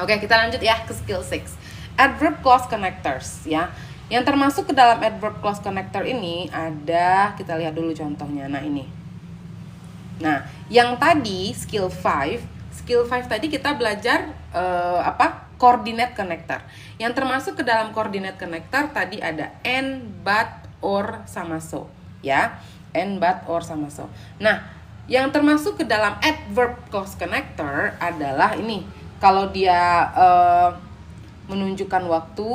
Oke, kita lanjut ya ke skill 6. Adverb clause connectors ya. Yang termasuk ke dalam adverb clause connector ini ada, kita lihat dulu contohnya. Nah, ini. Nah, yang tadi skill 5 tadi kita belajar coordinate connector. Yang termasuk ke dalam coordinate connector tadi ada and, but, or, sama so, ya. And, but, or, sama so. Nah, yang termasuk ke dalam adverb clause connector adalah ini. Kalau dia menunjukkan waktu,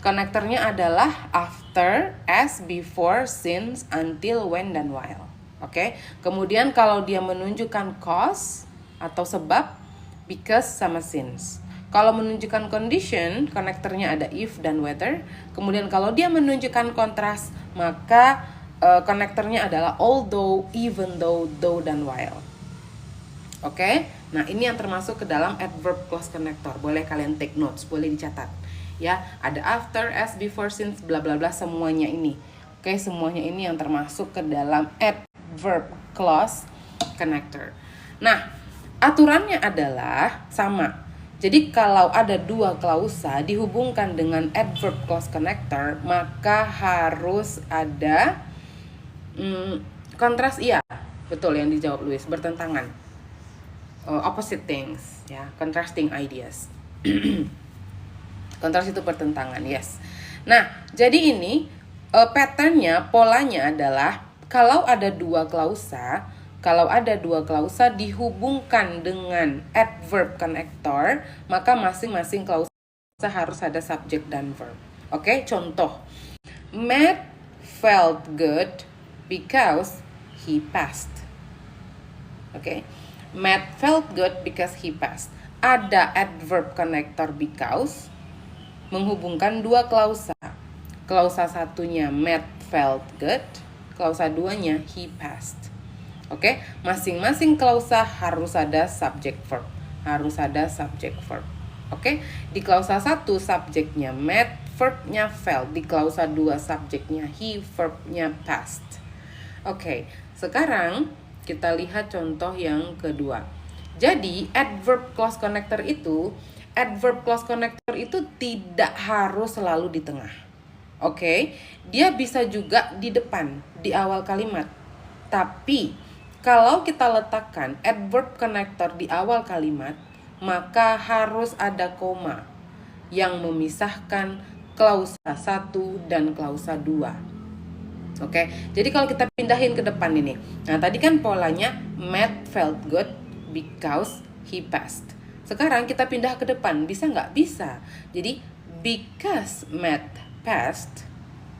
konektornya adalah after, as, before, since, until, when, dan while. Oke. Kemudian kalau dia menunjukkan cause atau sebab, because sama since. Kalau menunjukkan condition, konektornya ada if dan whether. Kemudian kalau dia menunjukkan kontras, maka konektornya adalah although, even though, dan while. Oke, nah ini yang termasuk ke dalam adverb clause connector. Boleh kalian take notes, boleh dicatat. Ya, ada after, as, before, since, bla bla bla, semuanya ini. Oke, semuanya ini yang termasuk ke dalam adverb clause connector. Nah, aturannya adalah sama. Jadi kalau ada dua klausa dihubungkan dengan adverb clause connector, maka harus ada kontras, iya. Betul yang dijawab Luis, bertentangan. Opposite things, ya, contrasting ideas. Kontras itu bertentangan, yes. Nah, jadi ini patternnya, polanya adalah kalau ada dua klausa dihubungkan dengan adverb connector, maka masing-masing klausa harus ada subject dan verb. Oke, contoh. Matt felt good because he passed. Oke. Matt felt good because he passed. Ada adverb connector because menghubungkan dua klausa. Klausa satunya Matt felt good, klausa duanya he passed. Oke, masing-masing klausa harus ada subject verb. Oke, di klausa 1 subjeknya Matt, verbnya felt. Di klausa 2 subjeknya he, verbnya passed. Oke, sekarang kita lihat contoh yang kedua. Jadi, adverb clause connector itu tidak harus selalu di tengah. Oke, dia bisa juga di depan, di awal kalimat. Tapi, kalau kita letakkan adverb connector di awal kalimat, maka harus ada koma yang memisahkan klausa 1 dan klausa 2. Oke, jadi kalau kita pindahin ke depan ini. Nah, tadi kan polanya Matt felt good because he passed. Sekarang kita pindah ke depan, bisa nggak? Bisa. Jadi, because Matt passed,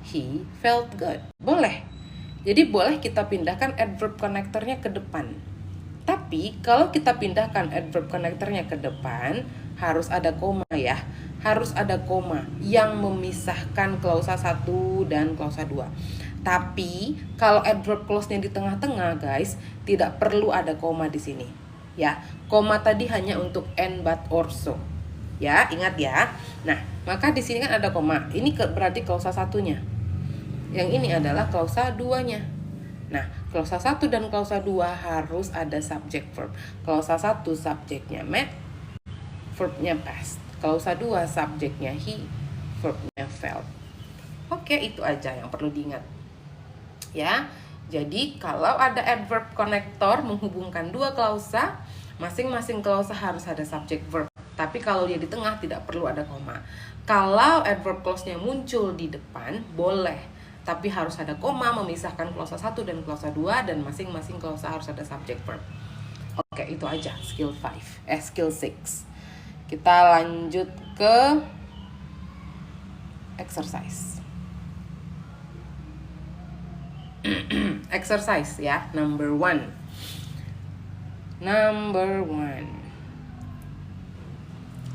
he felt good. Boleh. Jadi, boleh kita pindahkan adverb connectornya ke depan. Tapi, kalau kita pindahkan adverb connectornya ke depan, harus ada koma ya. Harus ada koma yang memisahkan klausa 1 dan klausa 2. Tapi kalau adverb clause-nya di tengah-tengah, guys, tidak perlu ada koma di sini. Ya, koma tadi hanya untuk and, but, or, so. Ya, ingat ya. Nah, maka di sini kan ada koma. Ini berarti klausa satunya. Yang ini adalah klausa 2-nya. Nah, klausa 1 dan klausa 2 harus ada subject verb. Klausa 1 subjeknya Matt, verbnya passed. Klausa 2 subjeknya he, verbnya felt. Oke, itu aja yang perlu diingat. Ya, jadi kalau ada adverb connector menghubungkan dua klausa, masing-masing klausa harus ada subject verb. Tapi kalau dia di tengah tidak perlu ada koma. Kalau adverb clause-nya muncul di depan, boleh. Tapi harus ada koma memisahkan klausa 1 dan klausa 2, dan masing-masing klausa harus ada subject verb. Oke, itu aja skill 6. Kita lanjut ke exercise. Exercise ya, number 1.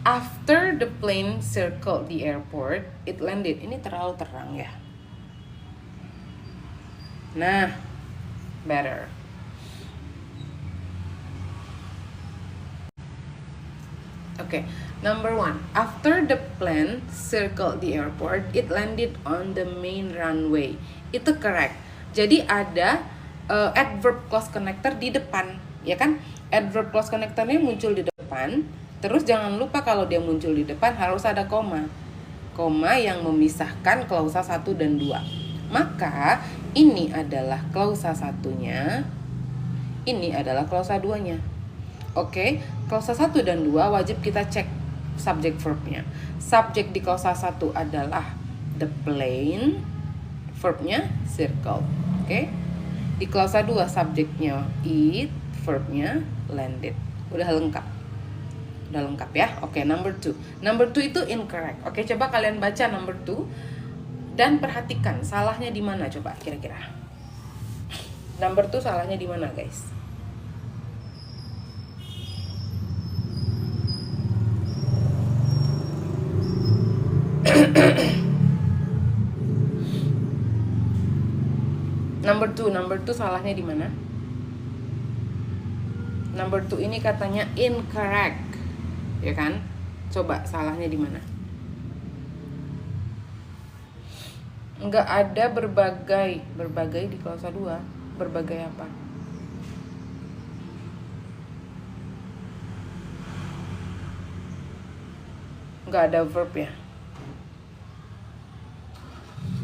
After the plane circled the airport, it landed. Ini terlalu terang ya. Nah, better. Okay, number 1. After the plane circled the airport, it landed on the main runway. Itu correct. Jadi ada adverb clause connector di depan. ya kan? Adverb clause connectornya muncul di depan. Terus jangan lupa kalau dia muncul di depan harus ada koma. Koma yang memisahkan klausa 1 dan 2. Maka ini adalah klausa 1-nya, ini adalah klausa 2-nya. Oke, klausa 1 dan 2 wajib kita cek subject verbnya. Subjek di klausa 1 adalah the plane, verbnya circle. Oke. Di klausa 2 subjeknya it, verbnya landed. Udah lengkap. Udah lengkap ya. Oke, number 2. Number 2 itu incorrect. Oke, coba kalian baca number 2 dan perhatikan salahnya di mana coba kira-kira. Number 2 salahnya di mana, guys? Number 2 salahnya di mana? Number 2 ini katanya incorrect. Ya kan? Coba salahnya di mana? Enggak ada berbagai di klausa 2. Berbagai apa? Enggak ada verb ya?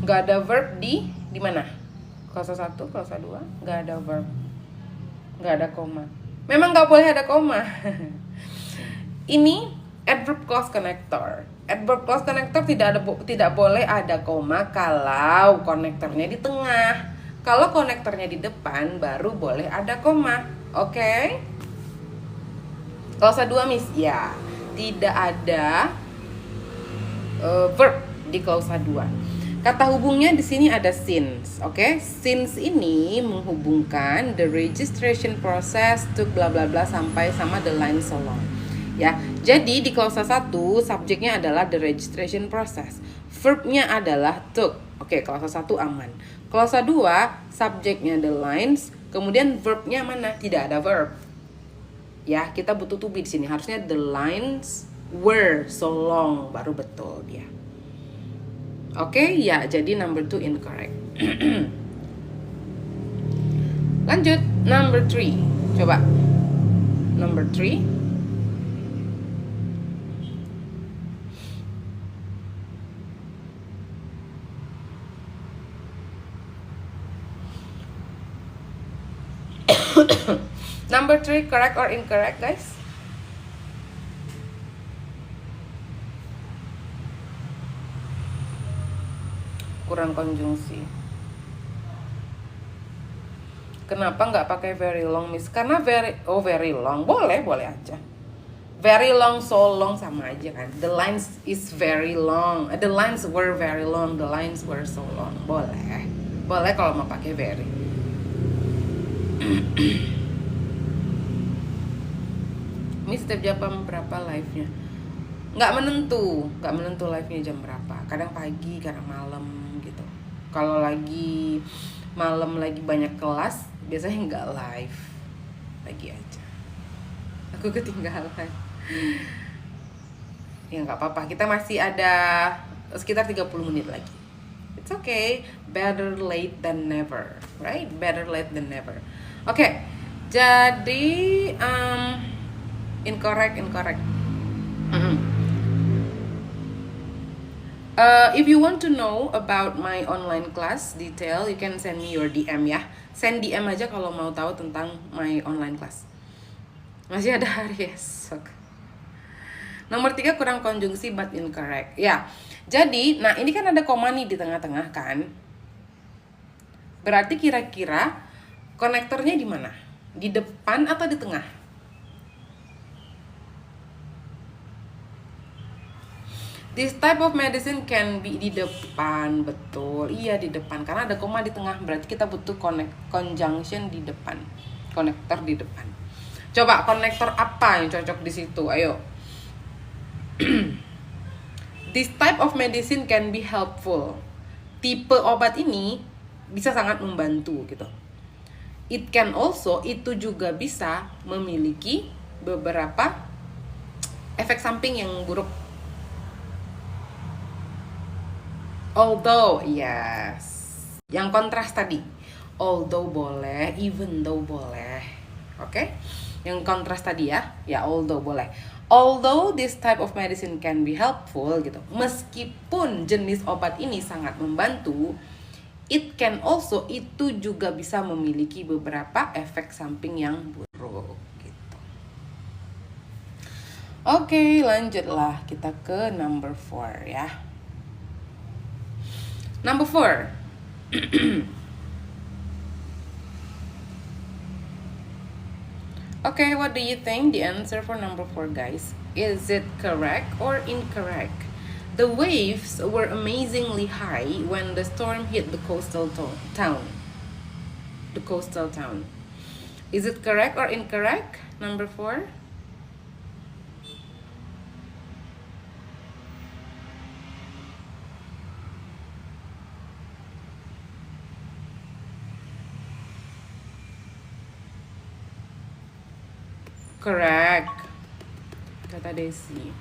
Enggak ada verb di mana? Klausa 1, klausa 2, enggak ada verb. Enggak ada koma. Memang enggak boleh ada koma. Ini adverb clause connector. Adverb clause connector tidak boleh ada koma kalau konektornya di tengah. Kalau konektornya di depan baru boleh ada koma. Oke? Klausa 2 Miss, ya. Tidak ada verb di klausa 2. Kata hubungnya di sini ada since, oke? Since ini menghubungkan the registration process to bla bla bla sampai sama the line so long. Ya, jadi di klausa 1 subjeknya adalah the registration process. Verbnya adalah took. Oke, klausa 1 aman. Klausa 2 subjeknya the lines, kemudian verbnya mana? Tidak ada verb. Ya, kita butuh to be di sini. Harusnya the lines were so long baru betul dia. Oke, ya, jadi number 2 incorrect. Lanjut, number 3. Coba. Number 3. Number 3 correct or incorrect, guys? Kurang konjungsi. Kenapa nggak pakai very long, Miss? Karena very long. Boleh aja. Very long, so long sama aja kan. The lines is very long. The lines were very long. The lines were so long. Boleh kalau mau pakai very. Miss setiap jam berapa live-nya? Nggak menentu live-nya jam berapa. Kadang pagi, kadang malam gitu. Kalau lagi malam lagi banyak kelas, biasanya nggak live. Pagi aja. Aku ketinggalan. Ya nggak apa-apa, kita masih ada sekitar 30 menit lagi. It's okay, better late than never, right? Better late than never. Oke, jadi incorrect. If you want to know about my online class detail, you can send me your DM ya. Send DM aja kalau mau tahu tentang my online class. Masih ada hari esok. Nomor 3 kurang konjungsi but incorrect. Ya, jadi, nah ini kan ada koma nih di tengah-tengah kan. Berarti kira-kira konektornya di mana? Di depan atau di tengah? This type of medicine can be di depan, betul. Iya di depan, karena ada koma di tengah. Berarti kita butuh conjunction di depan. Konektor di depan. Coba konektor apa yang cocok di situ? Ayo. This type of medicine can be helpful. Tipe obat ini bisa sangat membantu gitu. It can also, itu juga bisa memiliki beberapa efek samping yang buruk. Although, yes. Yang kontras tadi. Although boleh, even though boleh. Oke? Yang kontras tadi ya, although boleh. Although this type of medicine can be helpful gitu. Meskipun jenis obat ini sangat membantu, it can also, itu juga bisa memiliki beberapa efek samping yang buruk gitu. Oke, lanjutlah kita ke number 4 ya. Number 4. Okay, what do you think the answer for number 4, guys? Is it correct or incorrect? The waves were amazingly high when the storm hit the coastal town. The coastal town. Is it correct or incorrect? Number 4? Correct. Kata Desi.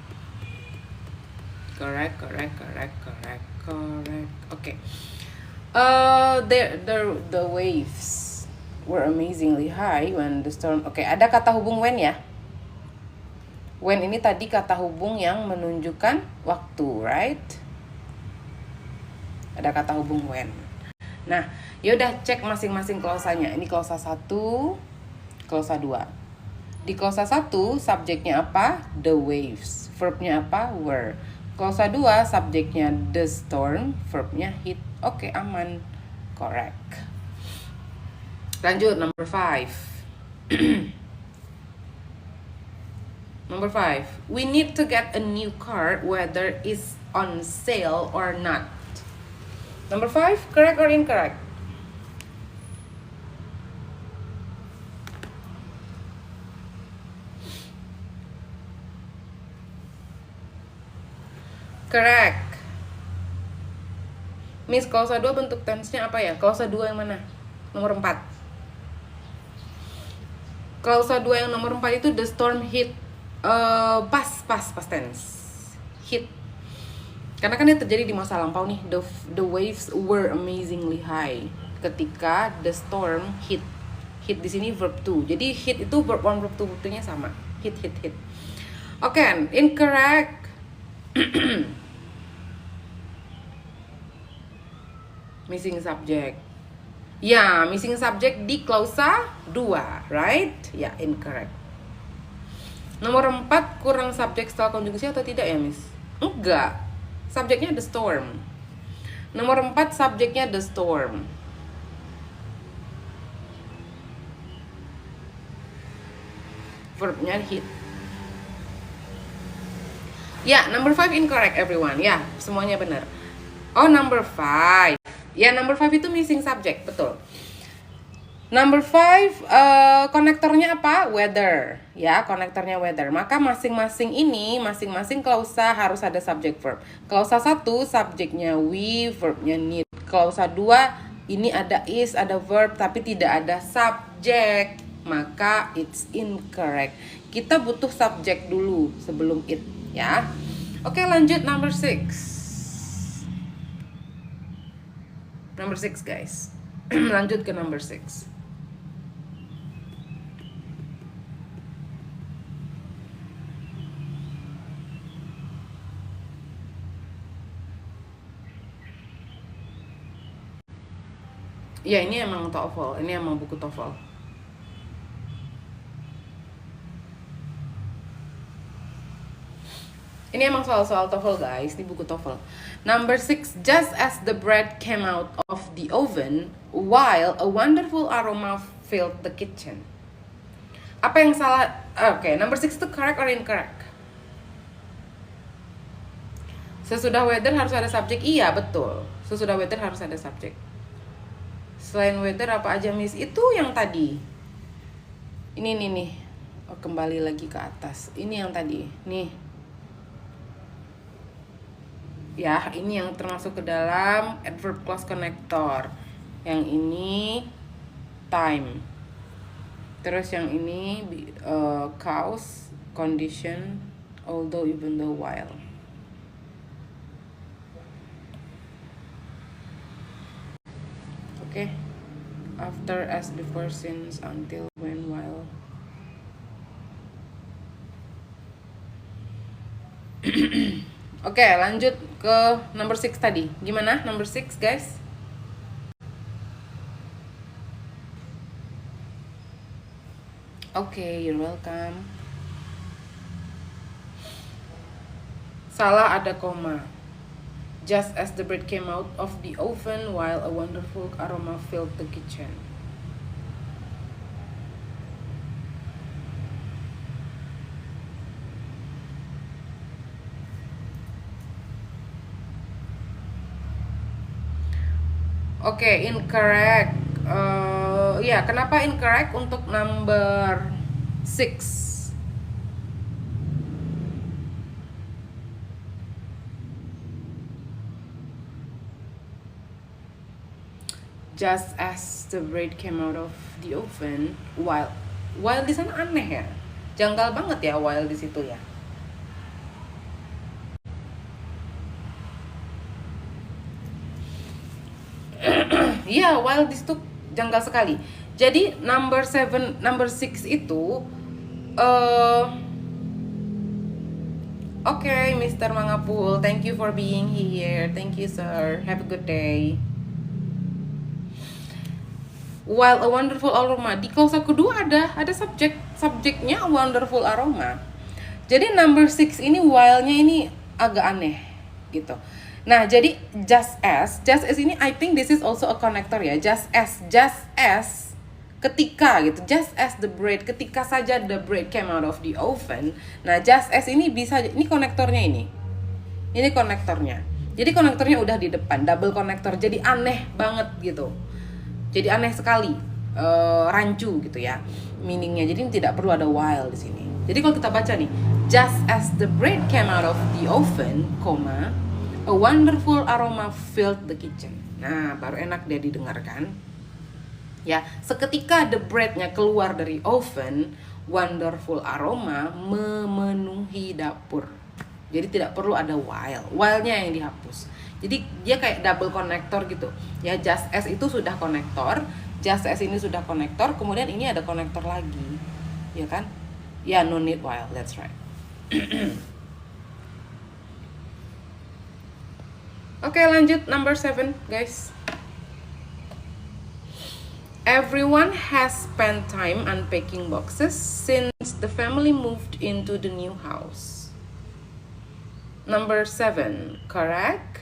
Correct. Okay. The waves were amazingly high when the storm. Okay, ada kata hubung when ya. When ini tadi kata hubung yang menunjukkan waktu, right? Ada kata hubung when. Nah, yaudah cek masing-masing klausanya. Ini klausa 1, klausa 2. Di klausa 1, subjeknya apa? The waves. Verbnya apa? Were. Klausa 2, subjeknya the storm. Verbnya hit. Oke, aman. Correct. Lanjut, number 5. Number 5. We need to get a new car whether it's on sale or not. Number 5, correct or incorrect? Correct. Miss, klausa 2 bentuk tense-nya apa ya? Klausa 2 yang mana? Nomor 4. Klausa 2 yang nomor 4 itu the storm hit. Past tense. Hit. Karena kan ini terjadi di masa lampau nih. The waves were amazingly high ketika the storm hit. Hit di sini verb 2. Jadi hit itu verb 1, verb 2, verb 2-nya sama. Hit. Oke, incorrect. Missing subject. Ya, missing subject di klausa 2, right? Ya, incorrect. Nomor 4, kurang subjek setelah konjugasi atau tidak ya, Miss? Enggak. Subjeknya the storm. Nomor 4, subjeknya the storm. Verbnya hit. Ya, number 5 incorrect everyone. Ya, semuanya benar. Oh, number 5. Ya, number 5 itu missing subject, betul. Number 5, konektornya apa? Weather. Ya, konektornya weather. Maka masing-masing klausa harus ada subject verb. Klausa 1, subjeknya we, verbnya need. Klausa 2, ini ada is, ada verb, tapi tidak ada subject. Maka it's incorrect. Kita butuh subject dulu sebelum it, ya. Oke, lanjut number 6. Number 6, guys. Lanjut ke number 6. Ya, ini emang TOEFL. Ini emang buku TOEFL. Ini emang soal-soal TOEFL, guys. Ini buku TOEFL. Number 6. Just as the bread came out of the oven, while a wonderful aroma filled the kitchen. Apa yang salah? Oke, number 6 itu correct or incorrect? Sesudah weather harus ada subjek? Iya, betul. Sesudah weather harus ada subjek. Selain weather apa aja, Miss? Itu yang tadi. Ini nih. Oh, kembali lagi ke atas. Ini yang tadi. Nih. Ya, ini yang termasuk ke dalam adverb clause connector. Yang ini time. Terus yang ini cause, condition, although, even though, while. Oke. After, as, before, since, until, when, while. Oke, lanjut ke number 6 tadi. Gimana number 6, guys? Oke, you're welcome. Salah, ada koma. Just as the bread came out of the oven while a wonderful aroma filled the kitchen. Oke, incorrect. Ya, kenapa incorrect untuk number 6? Just as the bread came out of the oven while di sana aneh ya, janggal banget ya while di situ ya. Iya, while di situ janggal sekali. Jadi number 6 itu oke, Mr. Mangapul, thank you for being here. Thank you, sir. Have a good day. While a wonderful aroma, di klausa kedua ada subjeknya a wonderful aroma. Jadi number 6 ini while-nya ini agak aneh gitu. Nah, jadi just as ini I think this is also a connector ya. Just as ketika gitu. Just as the bread, ketika saja the bread came out of the oven. Nah, just as ini bisa, ini konektornya ini. Ini konektornya. Jadi konektornya udah di depan, double konektor. Jadi aneh banget gitu. Jadi aneh sekali, rancu gitu ya meaningnya. Jadi tidak perlu ada while di sini. Jadi kalau kita baca nih, just as the bread came out of the oven, a wonderful aroma filled the kitchen. Nah, baru enak dia didengarkan. Ya, seketika the breadnya keluar dari oven, wonderful aroma memenuhi dapur. Jadi tidak perlu ada while-nya yang dihapus. Jadi dia kayak double konektor gitu. Ya, just as itu sudah konektor, just as ini sudah konektor, kemudian ini ada konektor lagi. Ya kan? Ya, no need while, that's right. Oke, lanjut number 7, guys. Everyone has spent time unpacking boxes since the family moved into the new house. Number 7, correct?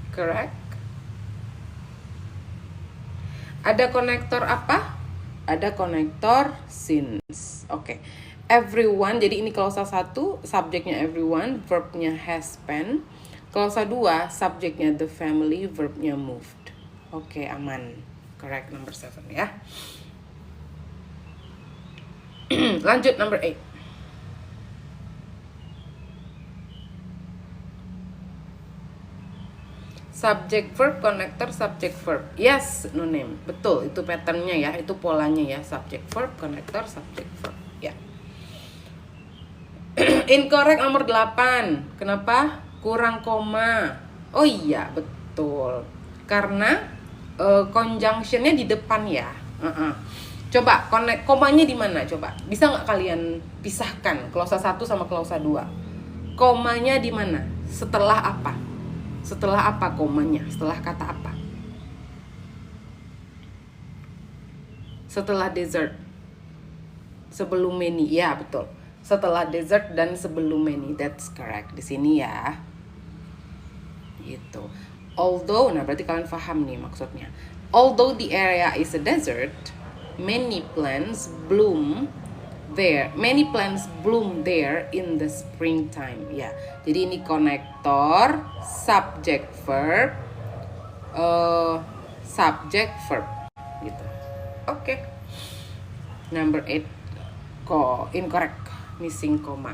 Correct. Ada konektor apa? Ada konektor since. Oke. Everyone, jadi ini klausa 1, subjeknya everyone, verbnya has spent. Klausa 2, subjeknya the family, verbnya moved. Oke, aman. Correct, number 7 ya. Lanjut number 8. Subject verb, connector, subject verb. Yes, no name. Betul, itu patternnya ya, itu polanya ya. Subject verb, connector, subject verb. Ya. Incorrect nomor 8. Kenapa? Kurang koma. Oh iya, betul. Karena conjunctionnya di depan ya. Coba connect komanya di mana? Coba. Bisa nggak kalian pisahkan klausa 1 sama klausa 2? Komanya di mana? Setelah apa? Setelah apa komanya? Setelah kata apa? Setelah dessert. Sebelum many. Ya, betul. Setelah dessert dan sebelum many. That's correct. Di sini ya. Gitu. Although, nah berarti kalian paham nih maksudnya. Although the area is a desert, many plants bloom there. Many plants bloom there in the springtime. Ya, jadi ini konektor, subject verb, subject verb, gitu. Oke. Number 8, incorrect, missing comma.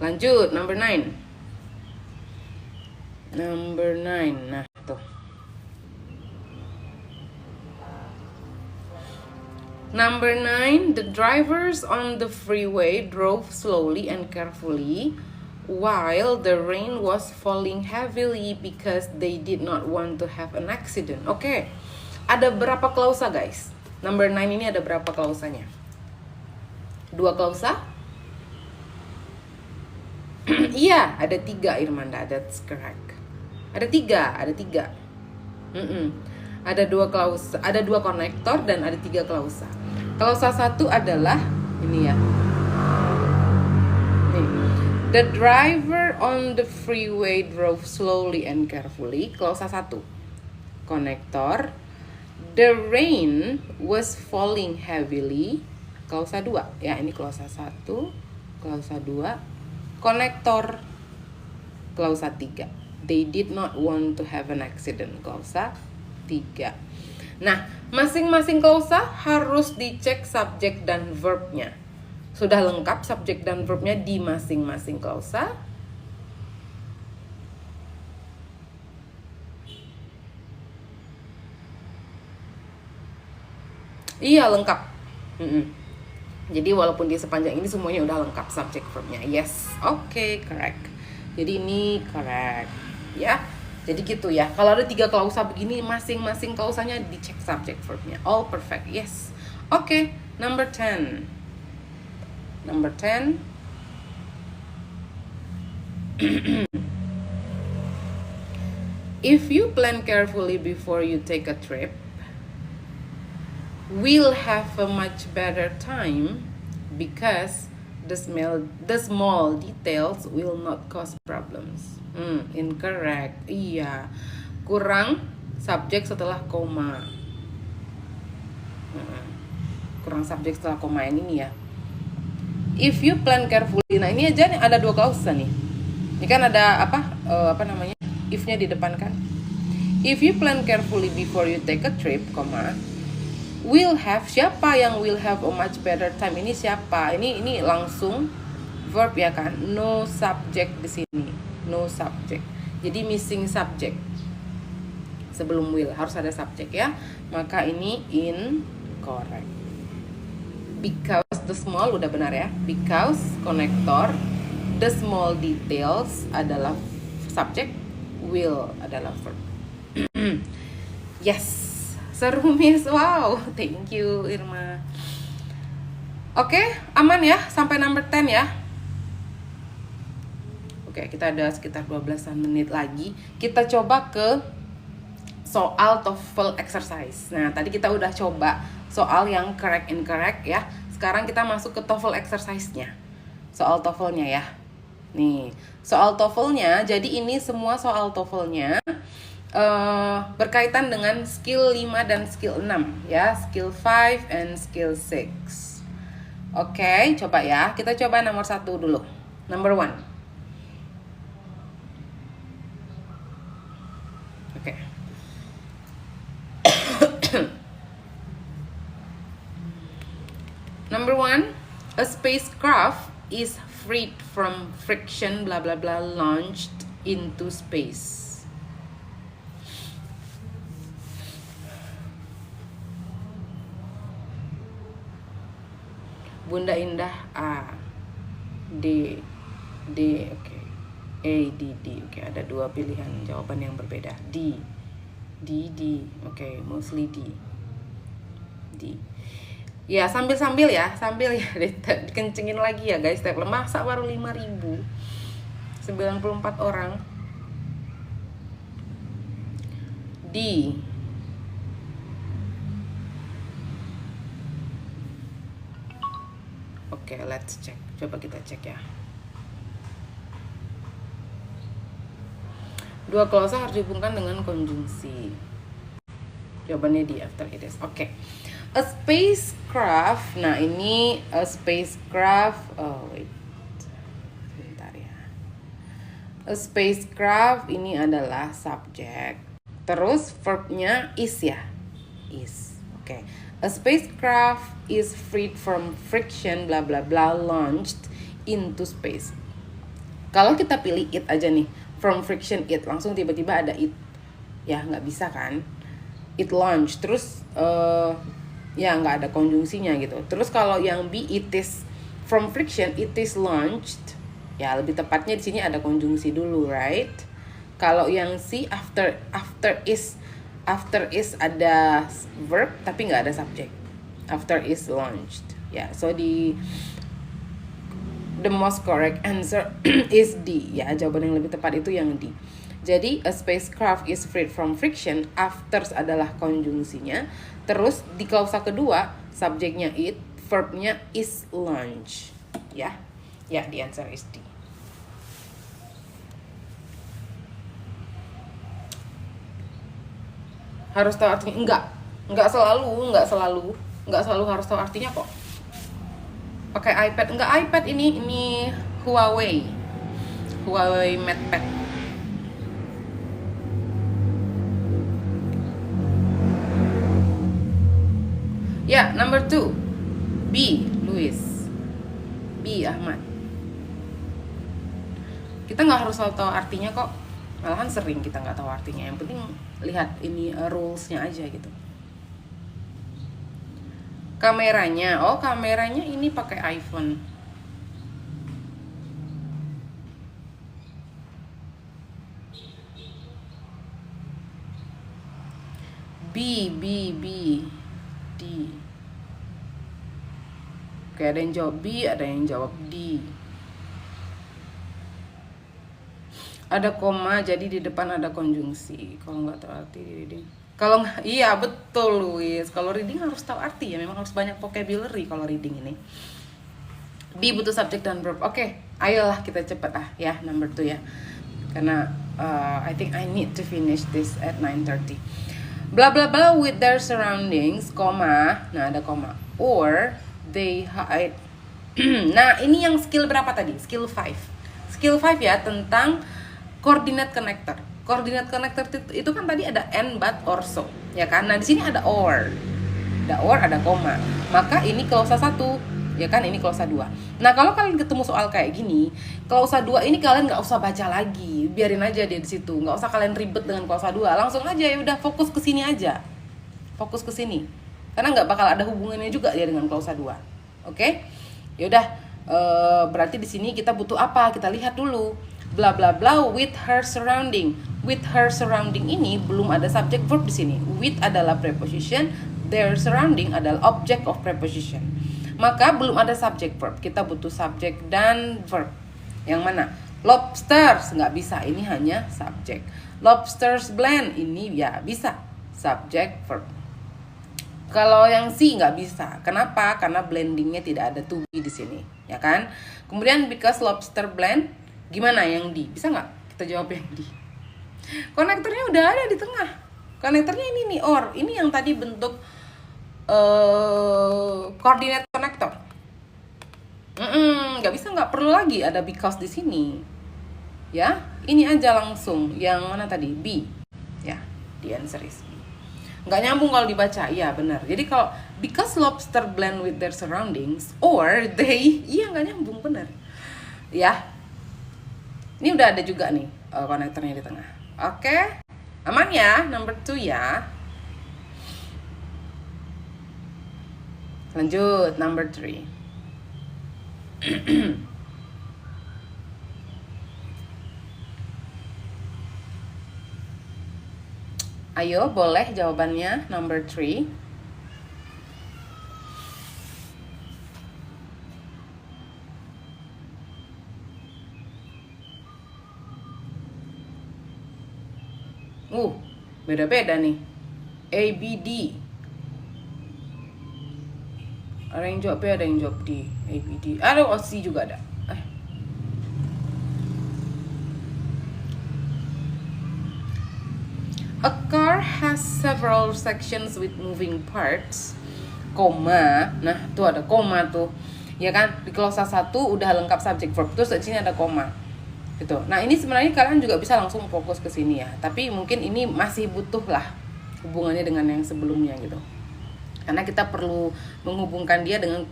Lanjut, number 9. Number 9, nah tuh. Number 9, the drivers on the freeway drove slowly and carefully while the rain was falling heavily because they did not want to have an accident. Oke. Ada berapa klausa guys? Number 9 ini ada berapa klausanya? 2 klausa? Iya, ada 3 Irmanda, that's correct. Ada 3. Ada 2 klausa, ada 2 konektor dan ada 3 klausa. Klausa 1 adalah ini ya. Nih. The driver on the freeway drove slowly and carefully. Klausa 1. Konektor. The rain was falling heavily. Klausa 2. Ya, ini klausa 1, klausa 2. Konektor. Klausa 3. They did not want to have an accident. Klausa 3. Nah, masing-masing klausa harus dicek subjek dan verbnya. Sudah lengkap subjek dan verbnya di masing-masing klausa. Iya, lengkap. Jadi walaupun di sepanjang ini semuanya udah lengkap subjek verbnya. Yes, oke, correct. Jadi ini correct, ya. Jadi gitu ya. Kalau ada 3 klausa begini, masing-masing klausanya dicek subjek verbnya. All perfect. Yes. Oke, number 10. Number 10. If you plan carefully before you take a trip, we'll have a much better time because the small details will not cause problems. Incorrect. Iya, kurang subjek setelah koma. Kurang subjek setelah koma yang ini ya. If you plan carefully. Nah, ini aja nih ada 2 klausa nih. Ini kan ada apa namanya? If-nya di depan kan. If you plan carefully before you take a trip, will have, siapa yang will have a much better time? Ini siapa? Ini langsung verb ya kan? No subject di sini. No subject. Jadi missing subject. Sebelum will harus ada subject ya. Maka ini incorrect. Because the small udah benar ya. Because konektor, the small details adalah subject, will adalah verb. Yes. Seru Miss, wow, thank you Irma. Oke, aman ya, sampai number 10 ya. Oke, kita ada sekitar 12-an menit lagi. Kita coba ke soal TOEFL exercise. Nah, tadi kita udah coba soal yang correct incorrect ya. Sekarang kita masuk ke TOEFL exercise-nya. Soal TOEFL-nya ya. Nih, soal TOEFL-nya, jadi ini semua soal TOEFL-nya berkaitan dengan skill 5 dan skill 6 ya, skill 5 and skill 6. Oke, coba ya. Kita coba nomor 1 dulu. Number 1. Oke. Number 1, a spacecraft is freed from friction blah blah blah launched into space. Bunda Indah A, D, oke. A, D, oke. Ada 2 pilihan jawaban yang berbeda. D, oke. Mostly D. Ya, sambil ya, dikencengin lagi ya guys. Step masa baru 5.000, 94 orang. D. Oke, let's check. Coba kita cek ya. 2 klausa harus dihubungkan dengan konjungsi. Jawabannya di after it is. Oke. A spacecraft. Nah, ini a spacecraft. Oh, wait. Sebentar ya. A spacecraft ini adalah subjek. Terus verbnya is ya. Is. Oke. A spacecraft is freed from friction blah blah blah launched into space. Kalau kita pilih it aja nih, from friction it, langsung tiba-tiba ada it. Ya, nggak bisa kan? It launched, terus ya nggak ada konjungsinya gitu. Terus kalau yang B, it is from friction, it is launched. Ya, lebih tepatnya di sini ada konjungsi dulu, right? Kalau yang C, after after is ada verb tapi nggak ada subject. After is launched. Ya, so the most correct answer is D. Ya, jawaban yang lebih tepat itu yang D. Jadi a spacecraft is freed from friction. After adalah konjungsinya. Terus di klausa kedua subjeknya it, verbnya is launched. Ya, the answer is D. Harus tahu artinya? Enggak selalu harus tahu artinya kok. Pakai iPad, enggak iPad ini Huawei MatePad. Ya, number 2. B, Louis. B, Ahmad. Kita nggak harus selalu tahu artinya kok. Malahan sering kita nggak tahu artinya. Yang penting lihat ini rules-nya aja gitu. Kameranya, kameranya ini pakai iPhone. B, D. Oke, ada yang jawab B, ada yang jawab D. Ada koma, jadi di depan ada konjungsi. Kalau nggak tahu arti di reading. Kalau iya betul Luis. Kalau reading harus tahu arti ya. Memang harus banyak vocabulary kalau reading ini. B butuh subjek dan verb. Oke, ayolah kita cepet ya number 2 ya. Karena I think I need to finish this at 9:30. Blah blah blah with their surroundings, koma. Nah, ada koma. Or they hide. Nah, ini yang skill berapa tadi? Skill 5. Skill 5 ya tentang coordinate connector. Coordinate connector itu kan tadi ada and, but, or, so, ya kan? Nah, di sini ada or. Ada or, ada koma. Maka ini klausa 1, ya kan? Ini klausa 2. Nah, kalau kalian ketemu soal kayak gini, klausa 2 ini kalian nggak usah baca lagi. Biarin aja dia di situ. Nggak usah kalian ribet dengan klausa 2. Langsung aja ya udah fokus ke sini aja. Fokus ke sini. Karena nggak bakal ada hubungannya juga dia dengan klausa 2. Oke? Ya udah, berarti di sini kita butuh apa? Kita lihat dulu. Bla bla bla with her surrounding. With her surrounding ini belum ada subject verb di sini. With adalah preposition, their surrounding adalah object of preposition. Maka belum ada subject verb. Kita butuh subject dan verb. Yang mana? Lobsters nggak bisa, ini hanya subject. Lobsters blend ini ya bisa subject verb. Kalau yang C nggak bisa. Kenapa? Karena blendingnya tidak ada to be di sini, ya kan? Kemudian because lobster blend, gimana yang D? Bisa nggak kita jawab yang D? Konektornya udah ada di tengah. Konektornya ini nih or. Ini yang tadi bentuk coordinate connector. Nggak bisa, nggak perlu lagi ada because di sini. Ya, ini aja langsung. Yang mana tadi? B. Ya, the answer is B. Nggak nyambung kalau dibaca. Iya, benar. Jadi kalau because lobster blend with their surroundings or they, iya nggak nyambung, benar. Ya. Ini udah ada juga nih konektornya di tengah. Oke. Aman ya, number 2 ya. Lanjut, number 3. Ayo, boleh jawabannya number 3. Beda-beda nih. A, B, D. Ada yang jawab B, ada yang jawab D. A, B, D. Ada C juga ada. A car has several sections with moving parts, koma. Nah, tuh ada koma tuh. Ya kan? Di klausa 1 udah lengkap subject verb. Terus di sini ada koma. Gitu. Nah, ini sebenarnya kalian juga bisa langsung fokus ke sini ya. Tapi mungkin ini masih butuh lah hubungannya dengan yang sebelumnya gitu. Karena kita perlu menghubungkan dia dengan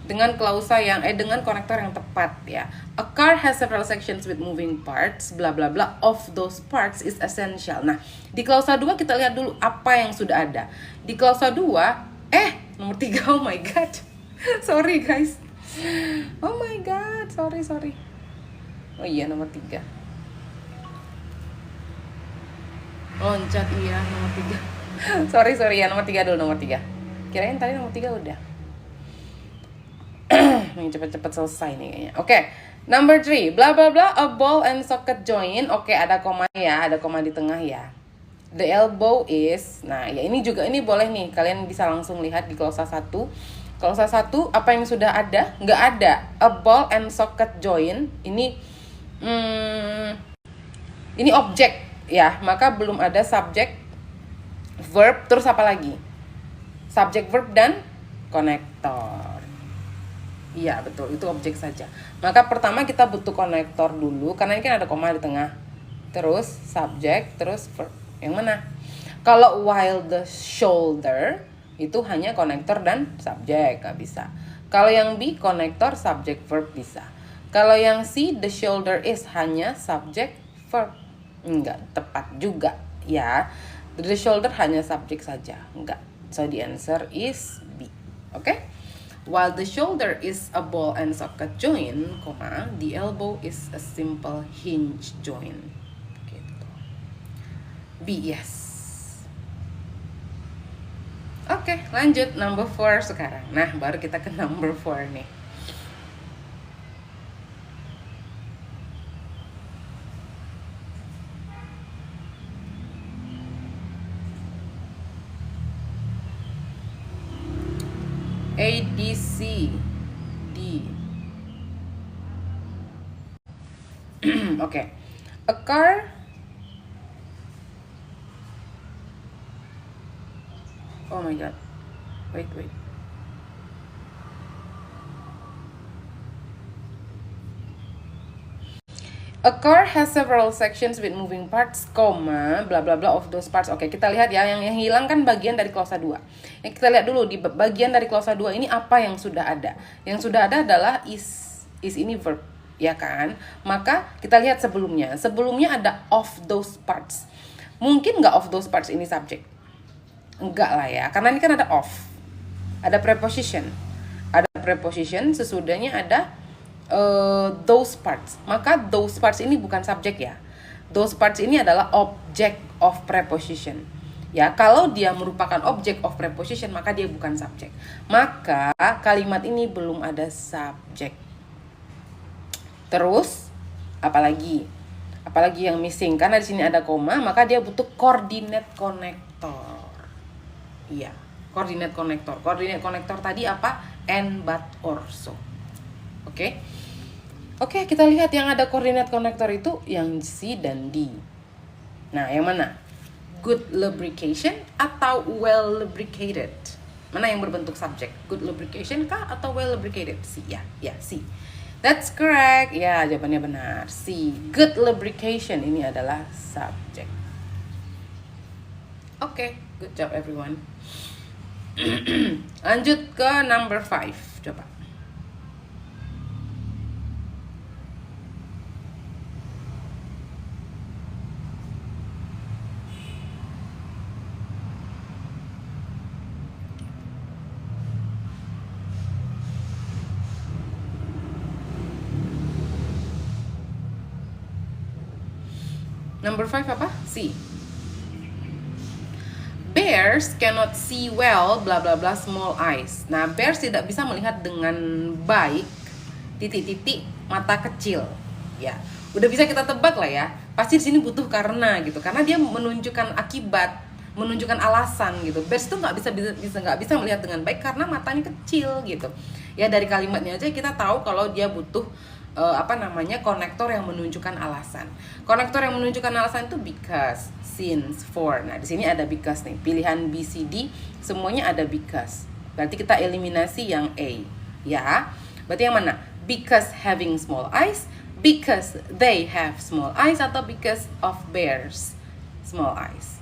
dengan klausa yang dengan konektor yang tepat ya. A car has several sections with moving parts, bla bla bla. Of those parts is essential. Nah, di klausa 2 kita lihat dulu apa yang sudah ada. Di klausa 2, nomor 3, oh my god. Sorry guys. Oh my god, sorry. Oh iya, nomor 3. Loncat, iya, nomor 3. sorry ya, nomor 3 dulu, nomor 3. Kirain tadi nomor 3 udah. Yang cepet-cepet selesai nih kayaknya. Oke, number 3, bla bla bla, a ball and socket joint. Oke, ada koma ya, ada koma di tengah ya. The elbow is, nah ya ini juga, ini boleh nih, kalian bisa langsung lihat di klausa 1. Klausa 1, apa yang sudah ada? Nggak ada. A ball and socket joint, ini objek ya, maka belum ada subject, verb, terus apa lagi? Subject, verb, dan konektor. Iya betul, itu objek saja. Maka pertama kita butuh konektor dulu, karena ini kan ada koma di tengah. Terus subject, terus verb. Yang mana? Kalau while the shoulder, itu hanya konektor dan subjek, nggak bisa. Kalau yang B, konektor, subject, verb bisa. Kalau yang C, the shoulder is, hanya subject, verb. Enggak tepat juga ya. The shoulder hanya subjek saja, enggak. So the answer is B. Okay? While the shoulder is a ball and socket joint, the elbow is a simple hinge joint. Gitu. B, yes. Oke, lanjut number 4 sekarang. Nah, baru kita ke number 4 nih. A, B, C, D. Okay. A car. Oh my god. Wait. A car has several sections with moving parts, bla bla bla of those parts. Oke, kita lihat ya, yang hilang kan bagian dari klausa 2. Yang kita lihat dulu di bagian dari klausa 2 ini apa yang sudah ada. Yang sudah ada adalah is ini verb, ya kan? Maka kita lihat sebelumnya. Sebelumnya ada of those parts. Mungkin nggak of those parts ini subjek? Enggak lah ya, karena ini kan ada of. Ada preposition. Ada preposition, sesudahnya ada those parts. Maka those parts ini bukan subjek ya. Those parts ini adalah object of preposition. Ya, kalau dia merupakan object of preposition, maka dia bukan subjek. Maka kalimat ini belum ada subjek. Terus apalagi yang missing? Karena di sini ada koma, maka dia butuh coordinate connector. Iya, coordinate connector. Coordinate connector tadi apa? And, but, or, so. Oke, kita lihat yang ada coordinate connector itu yang C dan D. Nah, yang mana? Good lubrication atau well lubricated? Mana yang berbentuk subjek? Good lubrication kah atau well lubricated? C, ya, C. That's correct. Ya, jawabannya benar. C. Good lubrication ini adalah subjek. Oke, good job everyone. Lanjut ke number 5. Coba. Number 5 apa? C. Bears cannot see well, bla bla bla, small eyes. Nah, bears tidak bisa melihat dengan baik titik-titik mata kecil. Ya, udah bisa kita tebak lah ya. Pasti di sini butuh karena gitu. Karena dia menunjukkan akibat, menunjukkan alasan gitu. Bears tuh nggak bisa melihat dengan baik karena matanya kecil gitu. Ya, dari kalimatnya aja kita tahu kalau dia butuh konektor yang menunjukkan alasan. Konektor yang menunjukkan alasan itu because, since, for. Nah, di sini ada because nih. Pilihan B, C, D semuanya ada because. Berarti kita eliminasi yang A, ya. Berarti yang mana? Because having small eyes, because they have small eyes, atau because of bears small eyes.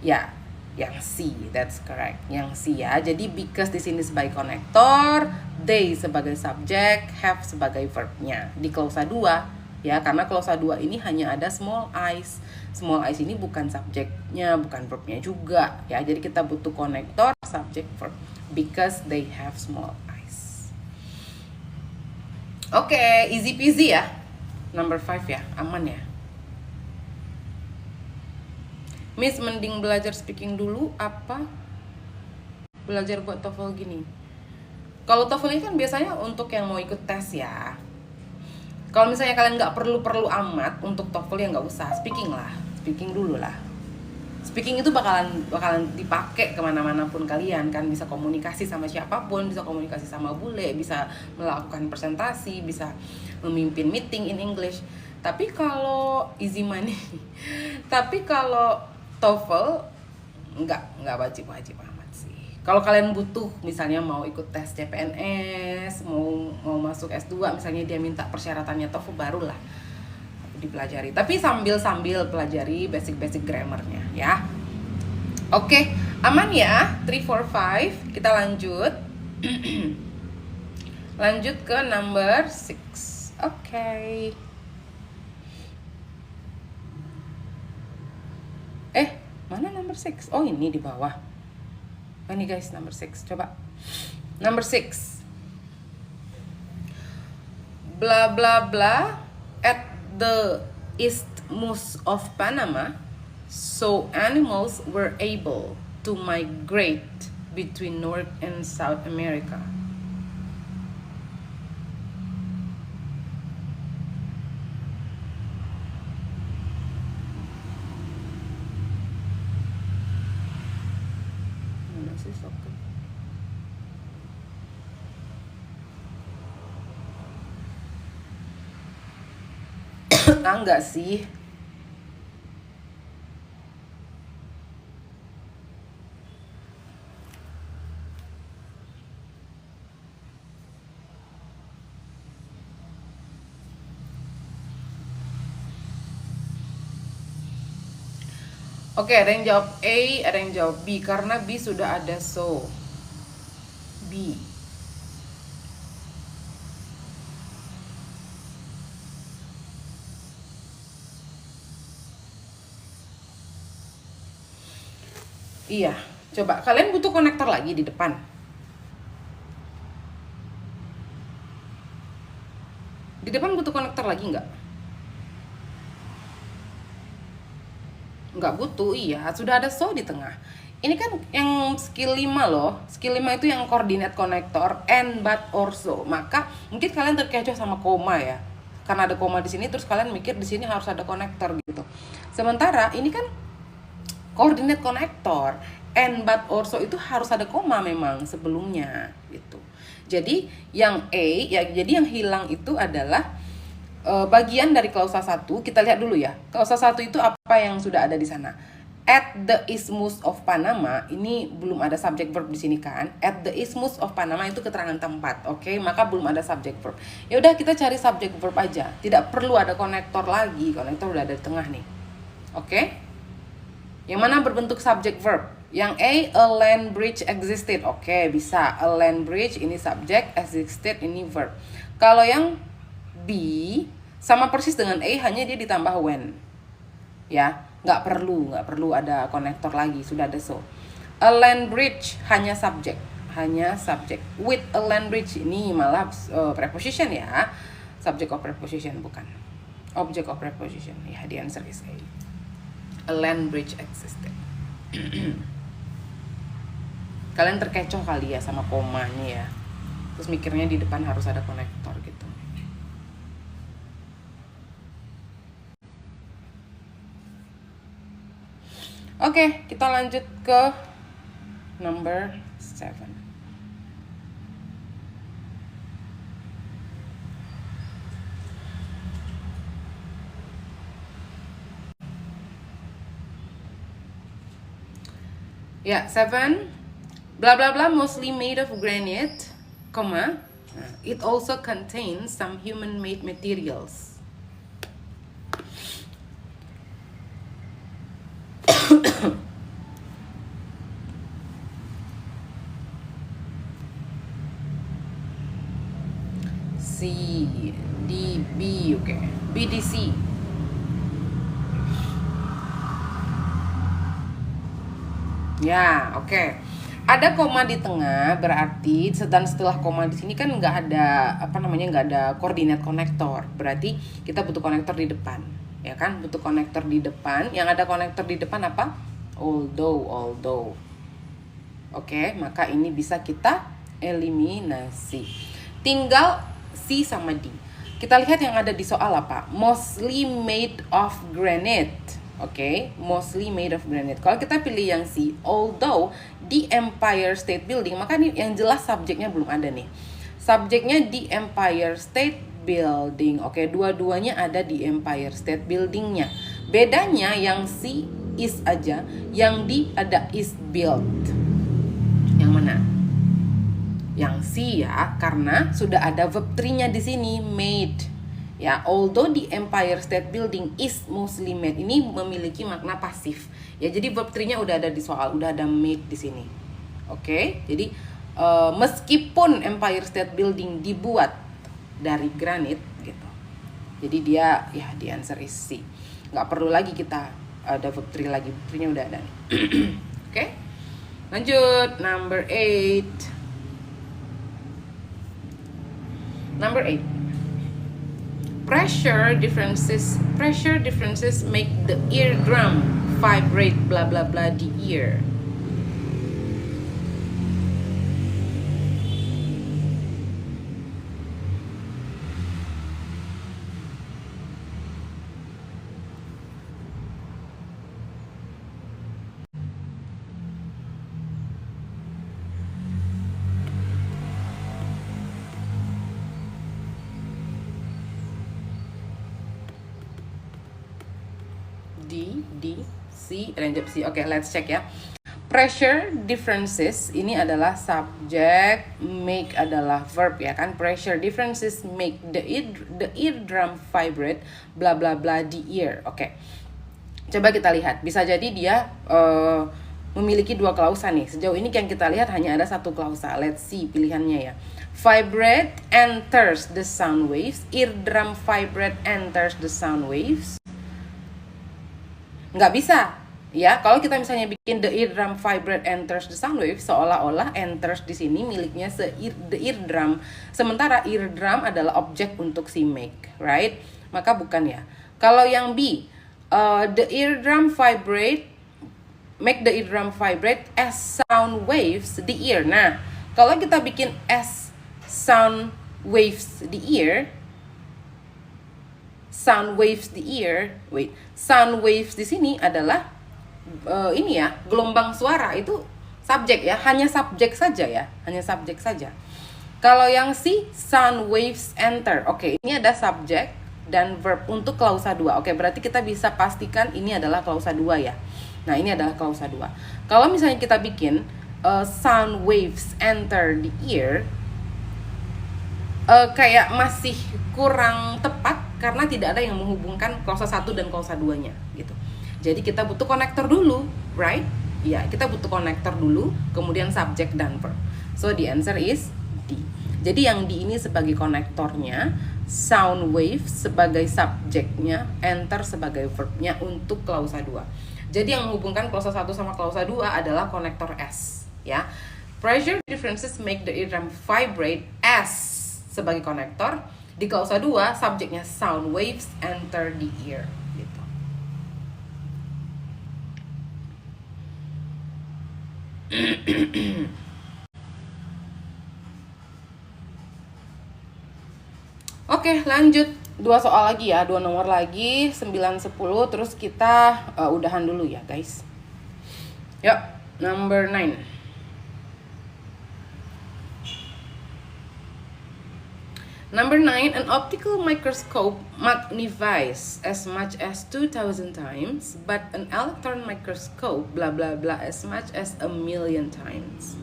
Ya, yang C, that's correct. Yang C ya. Jadi because di sini sebagai konektor, they sebagai subjek, have sebagai verbnya di klausa 2 ya, karena klausa 2 ini hanya ada small eyes. Small eyes ini bukan subjeknya, bukan verbnya juga ya. Jadi kita butuh konektor, subjek, verb. Because they have small eyes. Oke, easy peasy ya. Number 5 ya, aman ya. Miss mending belajar speaking dulu apa belajar buat TOEFL gini? Kalau TOEFL ini kan biasanya untuk yang mau ikut tes ya. Kalau misalnya kalian nggak perlu amat untuk TOEFL ya nggak usah, speaking lah, speaking dulu lah. Speaking itu bakalan dipakai kemana-mana pun kalian kan, bisa komunikasi sama siapapun, bisa komunikasi sama bule, bisa melakukan presentasi, bisa memimpin meeting in English. Tapi kalau easy money, tapi kalau TOEFL nggak wajib amat sih. Kalau kalian butuh misalnya mau ikut tes CPNS, mau masuk S2 misalnya, dia minta persyaratannya TOEFL, barulah dipelajari. Tapi sambil pelajari basic grammarnya ya. Oke, aman ya? 3, 4, 5. Kita lanjut. Lanjut ke number 6. Oke. Mana number 6? Oh, ini di bawah. Oh, ini guys, number 6. Coba. Number 6. Bla bla bla at the Isthmus of Panama, so animals were able to migrate between North and South America. Enggak sih. Oke, ada yang jawab A, ada yang jawab B. Karena B sudah ada so. B. Iya, coba kalian butuh konektor lagi di depan. Di depan butuh konektor lagi nggak? Nggak butuh, iya. Sudah ada so di tengah. Ini kan yang skill 5 loh. Skill 5 itu yang coordinate connector and but or so. Maka mungkin kalian terkecoh sama koma ya. Karena ada koma di sini, terus kalian mikir di sini harus ada konektor gitu. Sementara ini kan coordinate connector and but or so itu harus ada koma memang sebelumnya gitu. Jadi yang A ya, jadi yang hilang itu adalah bagian dari klausa 1. Kita lihat dulu ya. Klausa 1 itu apa yang sudah ada di sana. At the Isthmus of Panama, ini belum ada subject verb di sini kan. At the Isthmus of Panama itu keterangan tempat. Oke, maka belum ada subject verb. Ya udah, kita cari subject verb aja. Tidak perlu ada konektor lagi. Konektor udah ada di tengah nih. Oke? Yang mana berbentuk subject verb? Yang A land bridge existed. Oke, bisa. A land bridge ini subject, existed ini verb. Kalau yang B sama persis dengan A, hanya dia ditambah when. Ya, nggak perlu ada konektor lagi, sudah ada so. A land bridge hanya subject. With a land bridge ini malah preposition ya. Subject of preposition, bukan object of preposition. Ya, the answer is A. A land bridge existed. Kalian terkecoh kali ya sama komanya ya. Terus mikirnya di depan harus ada konektor gitu. Oke, kita lanjut ke number 7. Ya, 7. Blah blah blah mostly made of granite, comma. It also contains some human-made materials. C, D, B, oke. BDC. Ya, oke. Ada koma di tengah, berarti dan setelah koma di sini kan nggak ada nggak ada koordinat konektor. Berarti kita butuh konektor di depan. ya kan, butuh konektor di depan. Yang ada konektor di depan apa? Although. Oke, maka ini bisa kita eliminasi. Tinggal C sama D. Kita lihat yang ada di soal apa? Mostly made of granite. Oke, mostly made of granite. Kalau kita pilih yang C, although the Empire State Building, maka ini yang jelas subjeknya belum ada nih. Subjeknya di Empire State Building. Oke, dua-duanya ada di Empire State Buildingnya. Bedanya yang C is aja, yang D ada is built. Yang mana? Yang C ya, karena sudah ada verb 3-nya di sini, made. Ya, although the Empire State Building is mostly made, ini memiliki makna pasif. Ya, jadi verb 3-nya udah ada di soal, udah ada made di sini. Oke, jadi meskipun Empire State Building dibuat dari granit gitu, jadi dia ya the answer is C. Nggak perlu lagi kita ada verb 3 lagi, verb 3-nya udah ada nih. Oke, lanjut number 8. Number 8. Pressure differences make the eardrum vibrate blah blah blah the ear. D, C, dan jawab C. Oke, let's check ya. Pressure differences ini adalah subjek, make adalah verb ya kan. Pressure differences make the eardrum vibrate bla bla bla the ear. Oke. Coba kita lihat. Bisa jadi dia memiliki dua klausa nih. Sejauh ini yang kita lihat hanya ada satu klausa. Let's see pilihannya ya. Vibrate enters the sound waves. Eardrum vibrate enters the sound waves. Nggak bisa ya. Kalau kita misalnya bikin the eardrum vibrate enters the sound wave, seolah-olah enters di sini miliknya the eardrum, sementara eardrum adalah objek untuk si make, right? Maka bukan ya. Kalau yang B, the eardrum vibrate, make the eardrum vibrate as sound waves the ear. Nah, kalau kita bikin as sound waves the ear, sound waves the ear, sound waves di sini adalah ini ya, gelombang suara, itu subjek ya, hanya subjek saja ya, hanya subjek saja. Kalau yang C, sound waves enter. Oke, ini ada subjek dan verb untuk klausa 2. Oke, berarti kita bisa pastikan ini adalah klausa 2 ya. Nah, ini adalah klausa 2. Kalau misalnya kita bikin sound waves enter the ear, kayak masih kurang tepat karena tidak ada yang menghubungkan klausa 1 dan klausa 2-nya gitu. Jadi kita butuh konektor dulu, right? Ya, kita butuh konektor dulu, kemudian subjek dan verb. So the answer is D. Jadi yang D ini sebagai konektornya, sound wave sebagai subjeknya, enter sebagai verbnya untuk klausa 2. Jadi yang menghubungkan klausa 1 sama klausa 2 adalah konektor S, ya. Pressure differences make the eardrum vibrate as sebagai konektor. Di klausa 2, subjeknya sound waves enter the ear gitu. Oke, lanjut. 2 soal lagi ya, 2 nomor lagi, 9, 10, terus kita udahan dulu ya guys. Yuk, number 9. Number 9, an optical microscope magnifies as much as 2,000 times, but an electron microscope bla bla bla as much as 1,000,000 times.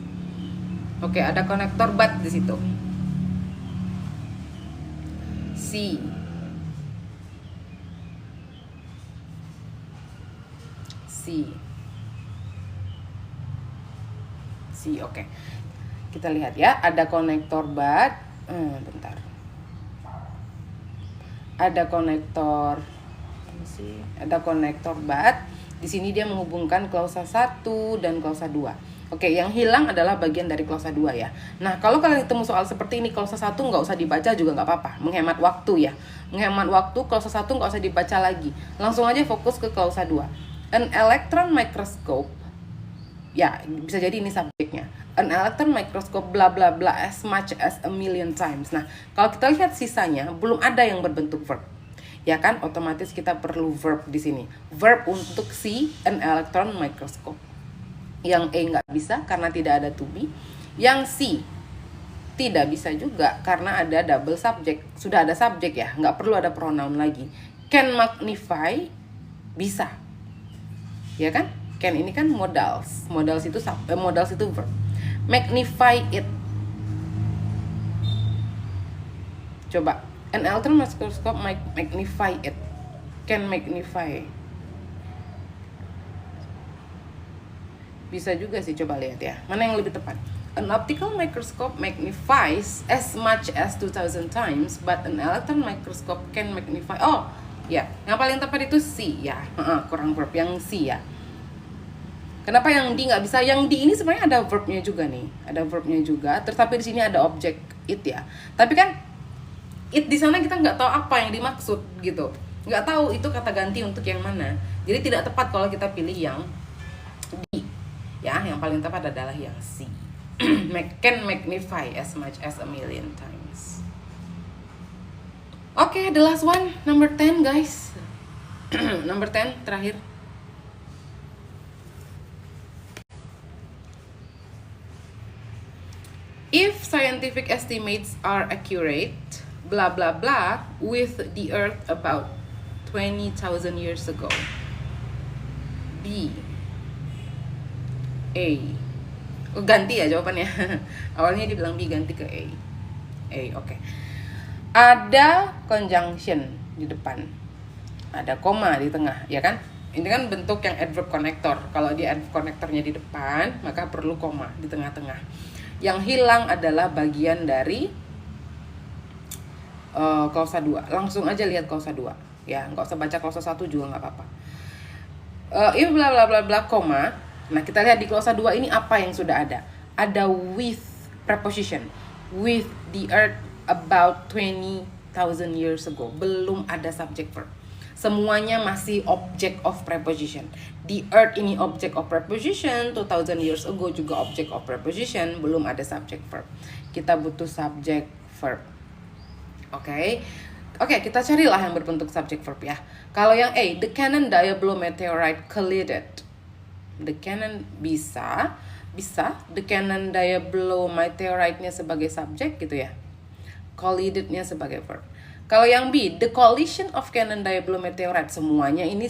Oke, ada konektor but di situ. C. Oke. Kita lihat ya, ada konektor but. Bentar. Ada konektor but. Di sini dia menghubungkan klausa 1 dan klausa 2. Oke, yang hilang adalah bagian dari klausa 2 ya. Nah, kalau kalian ketemu soal seperti ini, klausa 1 nggak usah dibaca juga nggak apa-apa. Menghemat waktu ya. Menghemat waktu, klausa 1 nggak usah dibaca lagi. Langsung aja fokus ke klausa 2. An electron microscope, ya bisa jadi ini subjeknya. An electron microscope bla bla bla as much as a million times. Nah, kalau kita lihat sisanya, belum ada yang berbentuk verb. Ya kan, otomatis kita perlu verb di sini. Verb untuk si an electron microscope. Yang E nggak bisa karena tidak ada to be. Yang C tidak bisa juga karena ada double subject. Sudah ada subjek ya, nggak perlu ada pronoun lagi. Can magnify bisa, ya kan? Can ini kan modals. Modals itu verb. Magnify it. Coba, an electron microscope magnify it. Can magnify. Bisa juga sih, coba lihat ya. Mana yang lebih tepat? An optical microscope magnifies as much as 2000 times, but an electron microscope can magnify. Oh, ya. Yang paling tepat itu C ya. Kurang verb yang C ya. Kenapa yang D nggak bisa? Yang D ini sebenarnya ada verbnya juga nih. Ada verbnya juga. Tetapi di sini ada objek it ya. Tapi kan it di sana kita nggak tahu apa yang dimaksud gitu. Nggak tahu itu kata ganti untuk yang mana. Jadi tidak tepat kalau kita pilih yang D. Ya, yang paling tepat adalah yang C. Can magnify as much as a million times. Oke, the last one, number 10 guys. Number 10 terakhir. If scientific estimates are accurate, blah blah blah, with the Earth about 20,000 years ago. B. A. Oh, ganti ya jawabannya. Awalnya dibilang B, ganti ke A. Oke. Ada conjunction di depan. Ada koma di tengah, ya kan? Ini kan bentuk yang adverb connector. Kalau dia adverb connectornya di depan, maka perlu koma di tengah-tengah. Yang hilang adalah bagian dari klausa 2. Langsung aja lihat klausa 2. Ya, nggak usah baca klausa 1 juga nggak apa-apa. If bla bla bla bla koma. Nah, kita lihat di klausa 2 ini apa yang sudah ada. Ada with preposition. With the earth about 20,000 years ago. Belum ada subject verb. Semuanya masih object of preposition. The earth ini object of preposition. 2,000 years ago juga object of preposition. Belum ada subject verb. Kita butuh subject verb. Oke, kita carilah yang berbentuk subject verb ya. Kalau yang A, the Cannon-Dia blow meteorite collided. The Cannon bisa the Cannon-Dia blow meteorite-nya sebagai subjek gitu ya. Collided-nya sebagai verb. Kalau yang B, the collision of Cannon-Dia blow meteorite, semuanya ini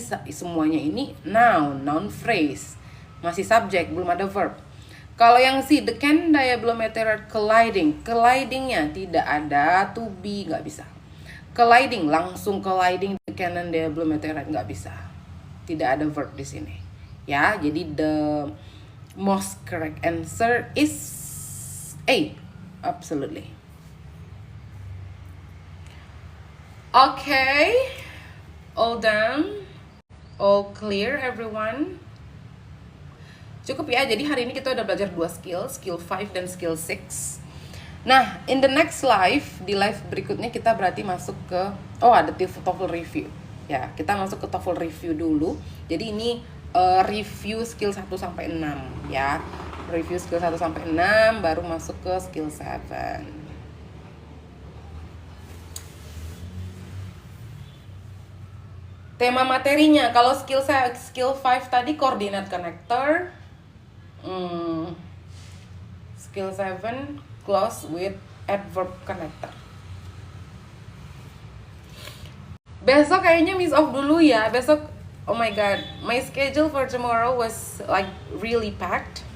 noun phrase. Masih subjek, belum ada verb. Kalau yang C, the Cannon-Dia blow meteorite colliding-nya tidak ada to be, nggak bisa. Colliding, langsung colliding the Cannon-Dia blow meteorite, nggak bisa. Tidak ada verb di sini. Ya, jadi the most correct answer is A. Absolutely. Okay. All done. All clear everyone. Cukup ya, jadi hari ini kita udah belajar 2 skill 5 dan skill 6. Nah, in the next di live berikutnya kita berarti masuk ke, ada TOEFL review. Ya, kita masuk ke TOEFL review dulu. Jadi ini review skill 1 sampai 6 ya. Review skill 1 sampai 6 baru masuk ke skill 7. Tema materinya, kalau skill 5 tadi coordinate connector. Skill 7 close with adverb connector. Besok kayaknya miss off dulu ya. Besok, oh my god, my schedule for tomorrow was like really packed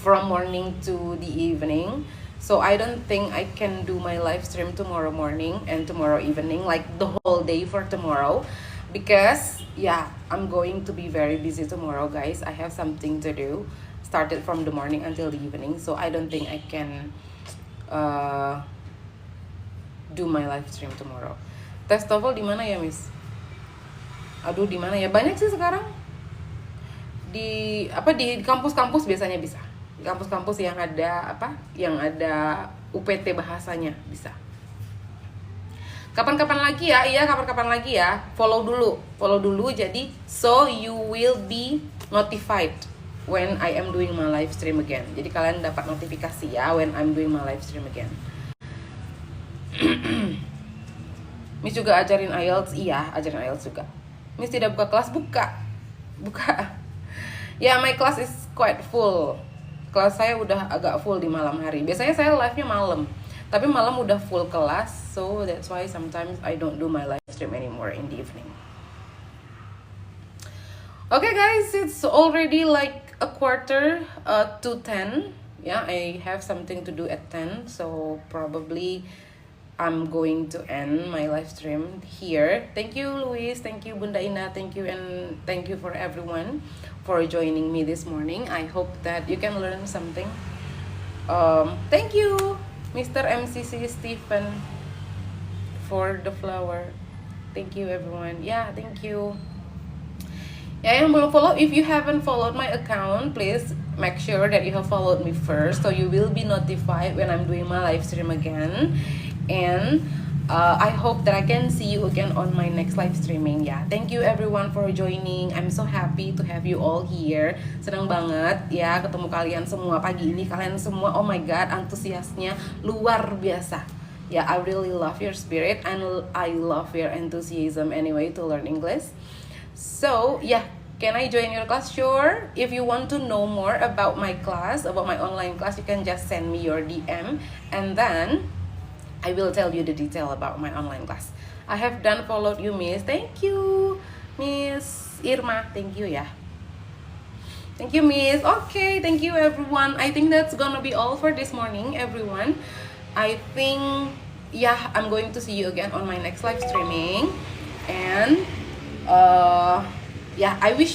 from morning to the evening. So I don't think I can do my live stream tomorrow morning and tomorrow evening, like the whole day for tomorrow. Because I'm going to be very busy tomorrow, guys. I have something to do, started from the morning until the evening. So I don't think I can do my live stream tomorrow. Tes TOEFL di mana ya, Miss? Aduh, di mana ya? Banyak sih sekarang. di kampus-kampus biasanya bisa. Di kampus-kampus yang ada UPT bahasanya bisa. Kapan-kapan lagi ya, kapan-kapan lagi ya. Follow dulu. Jadi so you will be notified when I am doing my live stream again. Jadi kalian dapat notifikasi ya when I'm doing my live stream again. Miss juga ajarin IELTS, iya ajarin IELTS juga. Miss tidak buka kelas, buka. Ya, my class is quite full. Kelas saya udah agak full di malam hari. Biasanya saya live-nya malam. Tapi malam udah full kelas, so that's why sometimes I don't do my live stream anymore in the evening. Okay guys, it's already like a quarter to 10. Yeah, I have something to do at 10, so probably I'm going to end my live stream here. Thank you Luis, thank you Bunda Ina, thank you, and thank you for everyone for joining me this morning. I hope that you can learn something. Thank you Mr. MCC Stephen for the flower. Thank you everyone. Yeah, thank you. Ya, yang belum follow, if you haven't followed my account, please make sure that you have followed me first, so you will be notified when I'm doing my live stream again. And I hope that I can see you again on my next live streaming ya. Thank you everyone for joining. I'm so happy to have you all here. Senang banget ya ketemu kalian semua pagi ini. Kalian semua, oh my god, antusiasnya luar biasa. Yeah, I really love your spirit and I love your enthusiasm anyway to learn English. So yeah, can I join your class? Sure. If you want to know more about my class, about my online class, you can just send me your DM and then I will tell you the detail about my online class. I have done followed you, Miss. Thank you, Miss Irma. Thank you ya. Thank you, Miss. Okay, thank you everyone. I think that's gonna be all for this morning, everyone. I think yeah, I'm going to see you again on my next live streaming. And yeah, I wish you